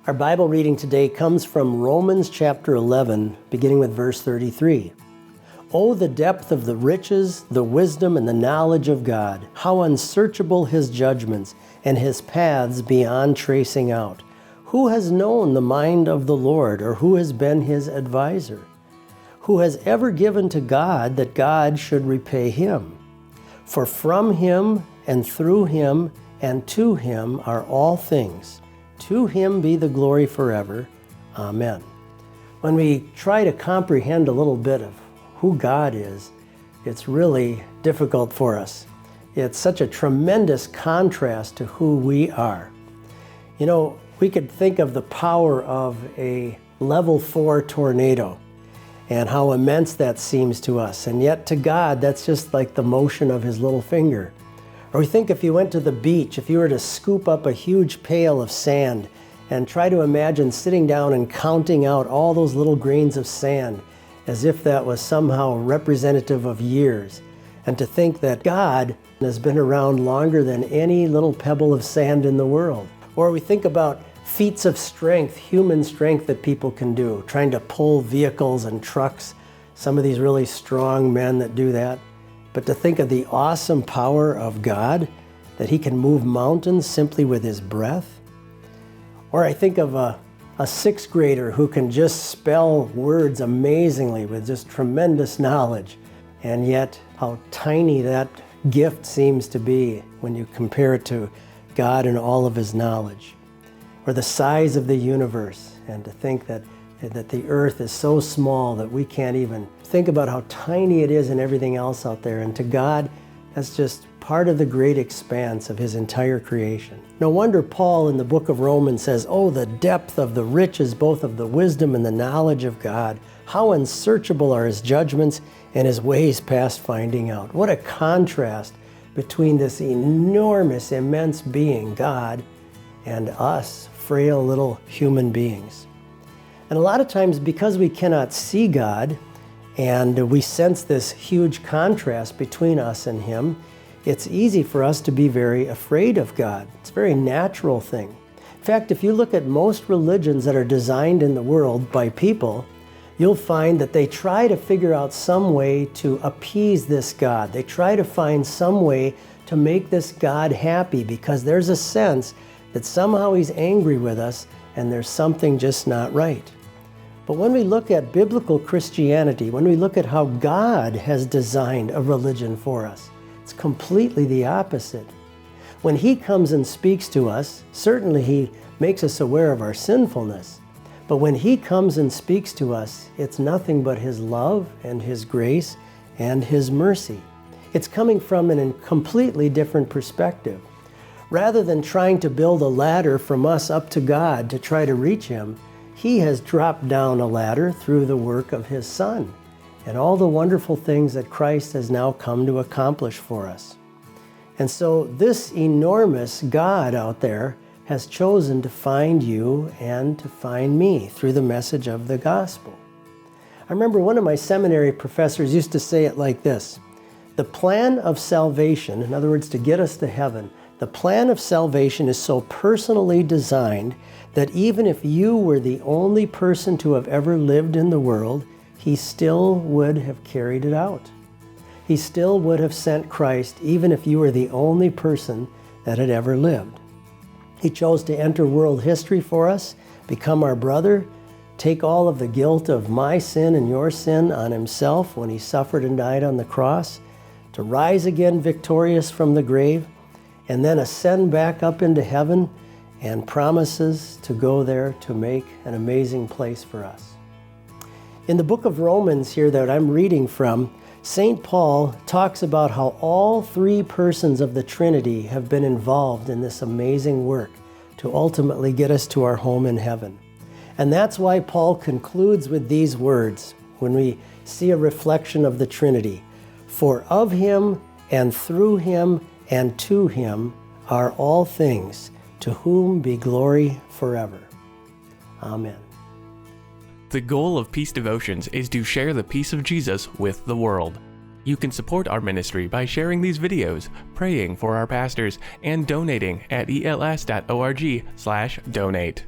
Our Bible reading today comes from Romans chapter 11, beginning with verse 33. Oh, the depth of the riches, the wisdom, and the knowledge of God! How unsearchable His judgments, and His paths beyond tracing out! Who has known the mind of the Lord, or who has been His advisor? Who has ever given to God that God should repay him? For from Him, and through Him, and to Him are all things. To Him be the glory forever. Amen. When we try to comprehend a little bit of who God is, it's really difficult for us. It's such a tremendous contrast to who we are. You know, we could think of the power of a level 4 tornado and how immense that seems to us. And yet to God, that's just like the motion of His little finger. Or we think if you went to the beach, if you were to scoop up a huge pail of sand and try to imagine sitting down and counting out all those little grains of sand as if that was somehow representative of years, and to think that God has been around longer than any little pebble of sand in the world. Or we think about feats of strength, human strength that people can do, trying to pull vehicles and trucks, some of these really strong men that do that. But to think of the awesome power of God, that He can move mountains simply with His breath. Or I think of a sixth grader who can just spell words amazingly with just tremendous knowledge. And yet how tiny that gift seems to be when you compare it to God and all of His knowledge. Or the size of the universe, and to think that the earth is so small that we can't even think about how tiny it is and everything else out there. And to God, that's just part of the great expanse of His entire creation. No wonder Paul in the book of Romans says, oh, the depth of the riches, both of the wisdom and the knowledge of God. How unsearchable are His judgments and His ways past finding out. What a contrast between this enormous, immense being, God, and us, frail little human beings. And a lot of times, because we cannot see God, and we sense this huge contrast between us and Him, it's easy for us to be very afraid of God. It's a very natural thing. In fact, if you look at most religions that are designed in the world by people, you'll find that they try to figure out some way to appease this God. They try to find some way to make this God happy, because there's a sense that somehow He's angry with us and there's something just not right. But when we look at biblical Christianity, when we look at how God has designed a religion for us, it's completely the opposite. When He comes and speaks to us, certainly He makes us aware of our sinfulness. But when He comes and speaks to us, it's nothing but His love and His grace and His mercy. It's coming from a completely different perspective. Rather than trying to build a ladder from us up to God to try to reach Him, He has dropped down a ladder through the work of His Son and all the wonderful things that Christ has now come to accomplish for us. And so this enormous God out there has chosen to find you and to find me through the message of the gospel. I remember one of my seminary professors used to say it like this: the plan of salvation, in other words, to get us to heaven, the plan of salvation is so personally designed that even if you were the only person to have ever lived in the world, He still would have carried it out. He still would have sent Christ even if you were the only person that had ever lived. He chose to enter world history for us, become our brother, take all of the guilt of my sin and your sin on Himself when He suffered and died on the cross, to rise again victorious from the grave, and then ascend back up into heaven, and promises to go there to make an amazing place for us. In the book of Romans here that I'm reading from, St. Paul talks about how all three persons of the Trinity have been involved in this amazing work to ultimately get us to our home in heaven. And that's why Paul concludes with these words when we see a reflection of the Trinity. For of Him and through Him and to Him are all things, to whom be glory forever. Amen. The goal of Peace Devotions is to share the peace of Jesus with the world. You can support our ministry by sharing these videos, praying for our pastors, and donating at els.org/donate.